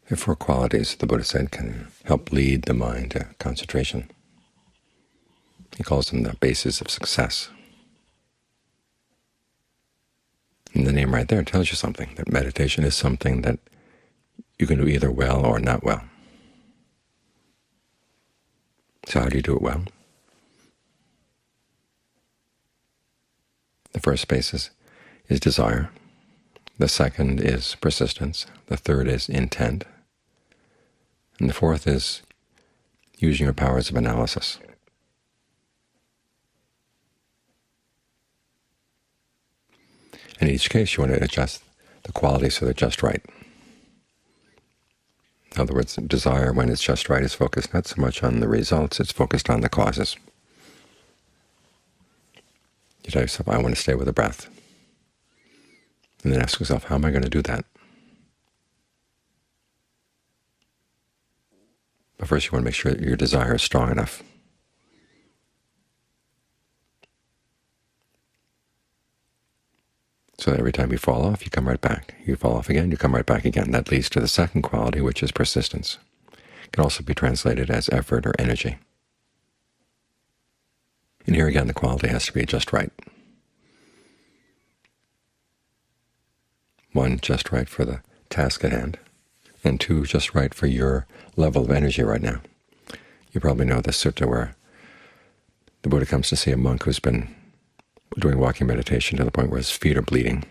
There are four qualities the Buddha said can help lead the mind to concentration. He calls them the basis of success. And the name right there tells you something, that meditation is something that you can do either well or not well. So how do you do it well? The first basis is desire. The second is persistence. The third is intent. And the fourth is using your powers of analysis. In each case, you want to adjust the qualities so they're just right. In other words, desire, when it's just right, is focused not so much on the results, it's focused on the causes. You tell yourself, I want to stay with the breath. And then ask yourself, how am I going to do that? But first you want to make sure that your desire is strong enough. So that every time you fall off, you come right back. You fall off again, you come right back again. That leads to the second quality, which is persistence. It can also be translated as effort or energy. And here again, the quality has to be just right. One, just right for the task at hand, and two, just right for your level of energy right now. You probably know the sutta where the Buddha comes to see a monk who's been doing walking meditation to the point where his feet are bleeding.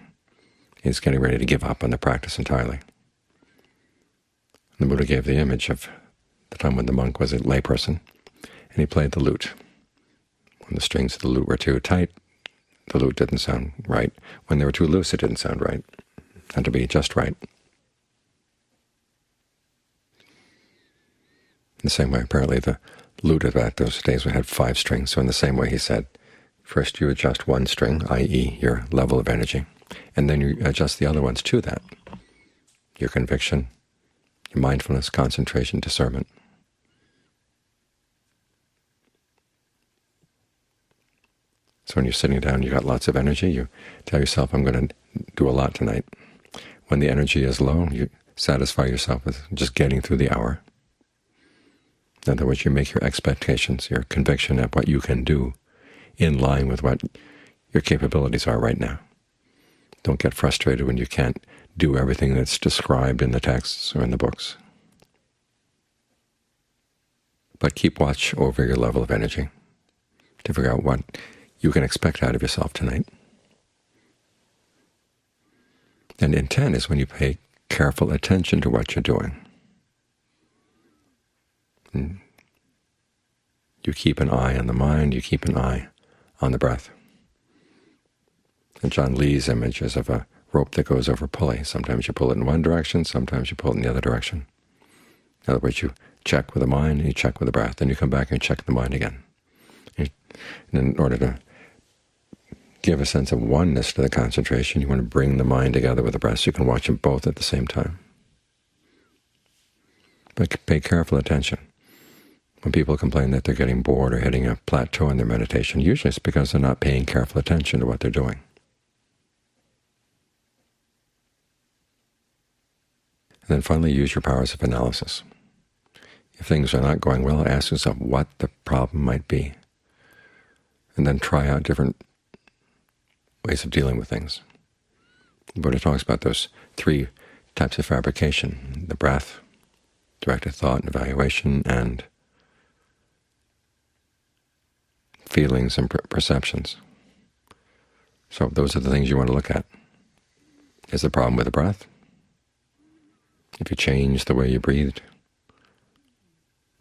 He's getting ready to give up on the practice entirely. And the Buddha gave the image of the time when the monk was a layperson, and he played the lute. When the strings of the lute were too tight, the lute didn't sound right. When they were too loose, it didn't sound right. It had to be just right. In the same way, apparently, the lute at those days had 5 strings. So in the same way, he said, first you adjust one string, i.e. your level of energy, and then you adjust the other ones to that, your conviction, your mindfulness, concentration, discernment. So when you're sitting down, you've got lots of energy, you tell yourself, I'm going to do a lot tonight. When the energy is low, you satisfy yourself with just getting through the hour. In other words, you make your expectations, your conviction of what you can do in line with what your capabilities are right now. Don't get frustrated when you can't do everything that's described in the texts or in the books. But keep watch over your level of energy to figure out what you can expect out of yourself tonight. And intent is when you pay careful attention to what you're doing. And you keep an eye on the mind, you keep an eye on the breath. And John Lee's image is of a rope that goes over a pulley. Sometimes you pull it in one direction, sometimes you pull it in the other direction. In other words, you check with the mind and you check with the breath, then you come back and check the mind again. And in order to give a sense of oneness to the concentration, you want to bring the mind together with the breath so you can watch them both at the same time. But pay careful attention. When people complain that they're getting bored or hitting a plateau in their meditation, usually it's because they're not paying careful attention to what they're doing. And then finally, use your powers of analysis. If things are not going well, ask yourself what the problem might be, and then try out different ways of dealing with things. The Buddha talks about those 3 types of fabrication: the breath, directed thought and evaluation, and feelings and perceptions. So those are the things you want to look at. Is the problem with the breath? If you change the way you breathed,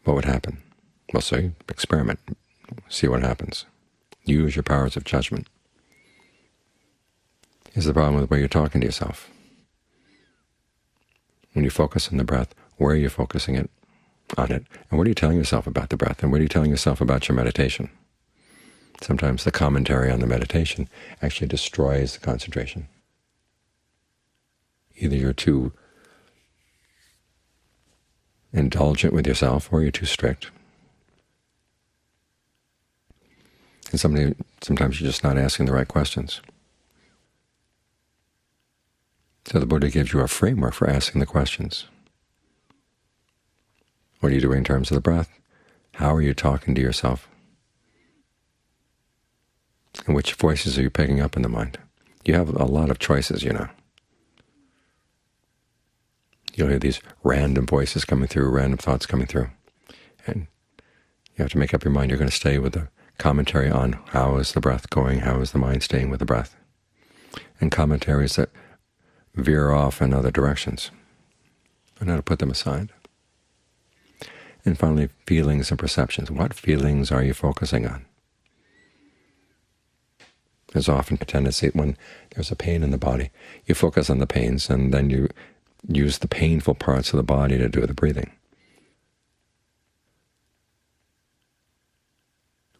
what would happen? Well, so you experiment, see what happens. Use your powers of judgment. Is the problem with the way you're talking to yourself? When you focus on the breath, where are you focusing on it? And what are you telling yourself about the breath? And what are you telling yourself about your meditation? Sometimes the commentary on the meditation actually destroys the concentration. Either you're too indulgent with yourself or you're too strict. And sometimes you're just not asking the right questions. So the Buddha gives you a framework for asking the questions. What are you doing in terms of the breath? How are you talking to yourself? And which voices are you picking up in the mind? You have a lot of choices, you know. You'll hear these random voices coming through, random thoughts coming through. And you have to make up your mind you're going to stay with the commentary on how is the breath going, how is the mind staying with the breath, and commentaries that veer off in other directions. And how to put them aside. And finally, feelings and perceptions. What feelings are you focusing on? There's often a tendency when there's a pain in the body, you focus on the pains, and then you use the painful parts of the body to do the breathing,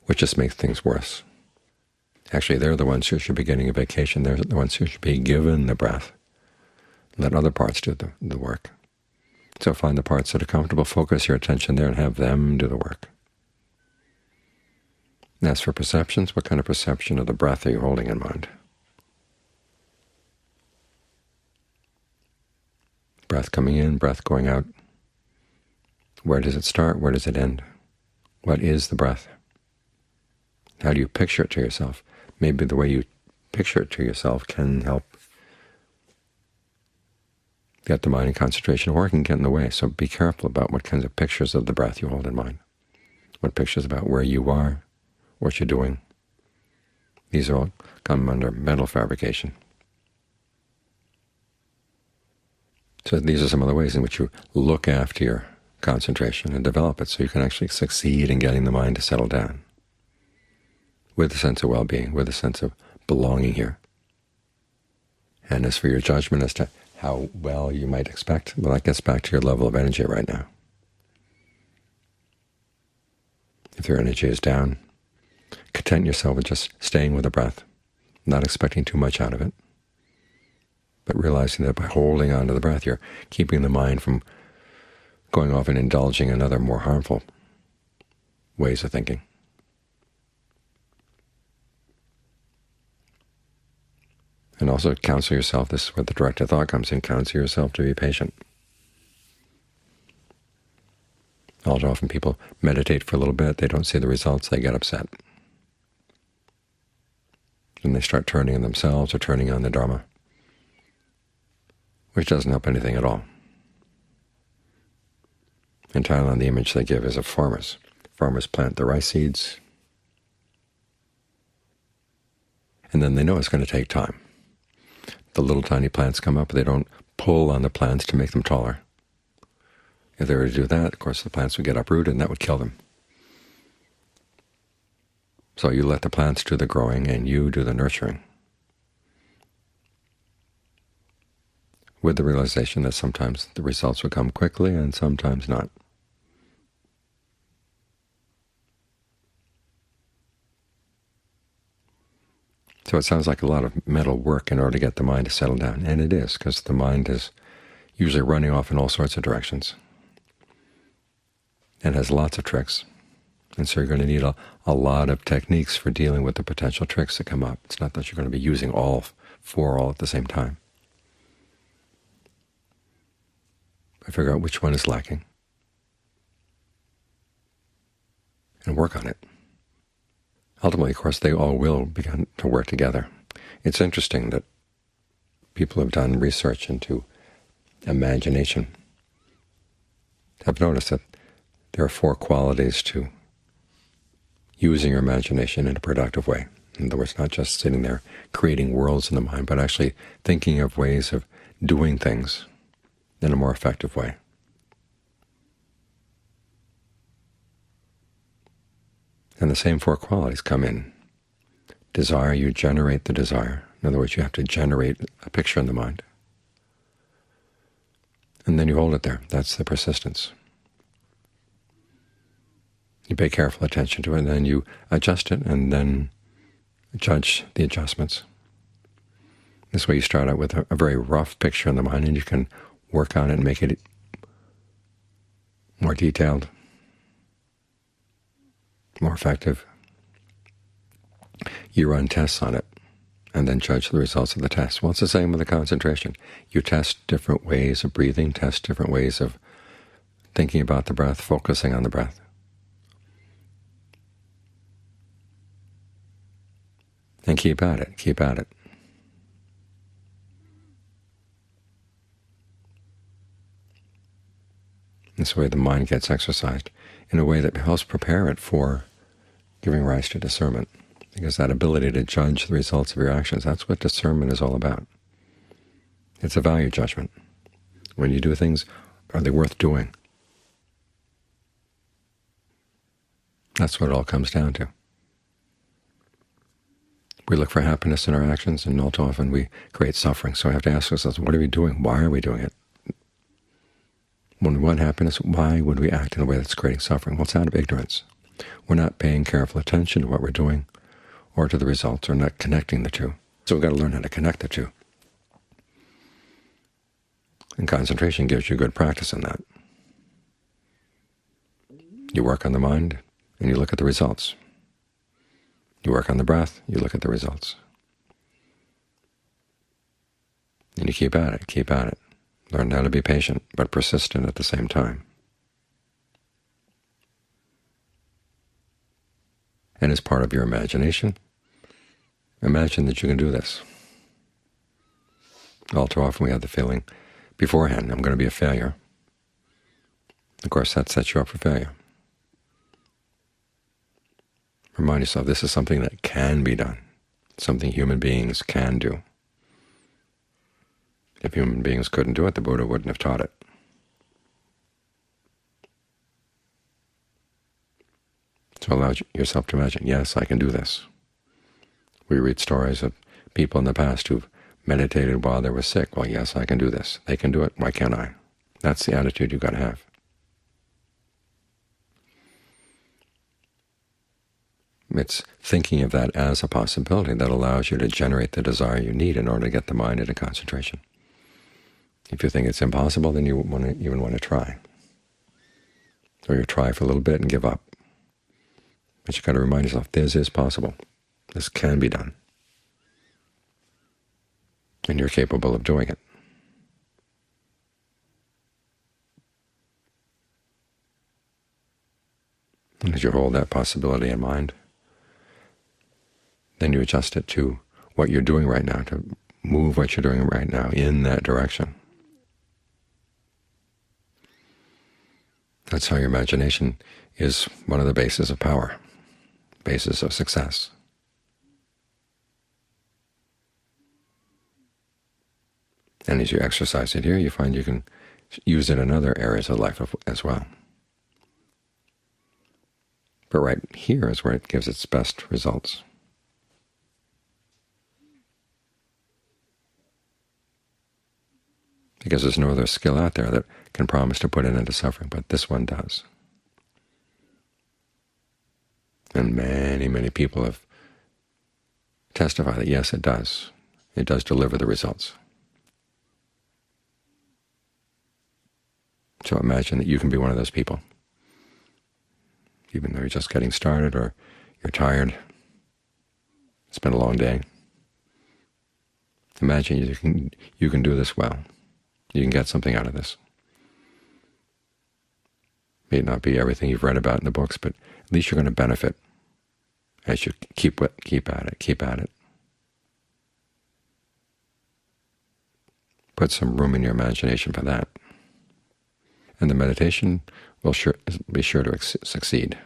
which just makes things worse. Actually, they're the ones who should be getting a vacation. They're the ones who should be given the breath. Let other parts do the work. So find the parts that are comfortable, focus your attention there, and have them do the work. And as for perceptions, what kind of perception of the breath are you holding in mind? Breath coming in, breath going out. Where does it start? Where does it end? What is the breath? How do you picture it to yourself? Maybe the way you picture it to yourself can help get the mind in concentration, or it can get in the way. So be careful about what kinds of pictures of the breath you hold in mind. What pictures about where you are, what you're doing. These all come under mental fabrication. So these are some of the ways in which you look after your concentration and develop it so you can actually succeed in getting the mind to settle down with a sense of well-being, with a sense of belonging here. And as for your judgment as to how well you might expect, well, that gets back to your level of energy right now. If your energy is down, content yourself with just staying with the breath, not expecting too much out of it, but realizing that by holding on to the breath, you're keeping the mind from going off and indulging in other more harmful ways of thinking. And also counsel yourself, this is where the directed thought comes in, counsel yourself to be patient. All too often people meditate for a little bit, they don't see the results, they get upset. And they start turning on themselves or turning on the Dhamma, which doesn't help anything at all. In Thailand, the image they give is of farmers. Farmers plant the rice seeds, and then they know it's going to take time. The little tiny plants come up, but they don't pull on the plants to make them taller. If they were to do that, of course, the plants would get uprooted, and that would kill them. So you let the plants do the growing, and you do the nurturing, with the realization that sometimes the results will come quickly and sometimes not. So it sounds like a lot of mental work in order to get the mind to settle down, and it is, because the mind is usually running off in all sorts of directions and has lots of tricks. And so you're going to need a lot of techniques for dealing with the potential tricks that come up. It's not that you're going to be using all at the same time. But figure out which one is lacking and work on it. Ultimately, of course, they all will begin to work together. It's interesting that people have done research into imagination have noticed that there are 4 qualities to using your imagination in a productive way. In other words, not just sitting there creating worlds in the mind, but actually thinking of ways of doing things in a more effective way. And the same 4 qualities come in. Desire, you generate the desire. In other words, you have to generate a picture in the mind. And then you hold it there. That's the persistence. You pay careful attention to it, and then you adjust it, and then judge the adjustments. This way you start out with a very rough picture in the mind, and you can work on it and make it more detailed, more effective. You run tests on it, and then judge the results of the test. Well, it's the same with the concentration. You test different ways of breathing, test different ways of thinking about the breath, focusing on the breath. And keep at it, keep at it. This way the mind gets exercised in a way that helps prepare it for giving rise to discernment, because that ability to judge the results of your actions, that's what discernment is all about. It's a value judgment. When you do things, are they worth doing? That's what it all comes down to. We look for happiness in our actions, and all too often we create suffering. So we have to ask ourselves, what are we doing? Why are we doing it? When we want happiness, why would we act in a way that's creating suffering? Well, it's out of ignorance. We're not paying careful attention to what we're doing or to the results, or not connecting the two. So we've got to learn how to connect the two. And concentration gives you good practice in that. You work on the mind, and you look at the results. You work on the breath, you look at the results. And you keep at it, keep at it. Learn how to be patient, but persistent at the same time. And as part of your imagination, imagine that you can do this. All too often we have the feeling beforehand, I'm going to be a failure. Of course, that sets you up for failure. Remind yourself this is something that can be done, something human beings can do. If human beings couldn't do it, the Buddha wouldn't have taught it. So allow yourself to imagine, yes, I can do this. We read stories of people in the past who've meditated while they were sick. Well, yes, I can do this. They can do it. Why can't I? That's the attitude you've got to have. It's thinking of that as a possibility that allows you to generate the desire you need in order to get the mind into concentration. If you think it's impossible, then you won't even want to try. Or you try for a little bit and give up. But you've got to remind yourself, this is possible. This can be done. And you're capable of doing it. And as you hold that possibility in mind, then you adjust it to what you're doing right now, to move what you're doing right now in that direction. That's how your imagination is one of the bases of power, basis of success. And as you exercise it here, you find you can use it in other areas of life as well. But right here is where it gives its best results. Because there's no other skill out there that can promise to put an end to suffering, but this one does. And many, many people have testified that yes, it does. It does deliver the results. So imagine that you can be one of those people. Even though you're just getting started or you're tired, it's been a long day. Imagine you can do this well. You can get something out of this. May not be everything you've read about in the books, but at least you're going to benefit as you keep at it, keep at it. Put some room in your imagination for that. And the meditation will be sure to succeed.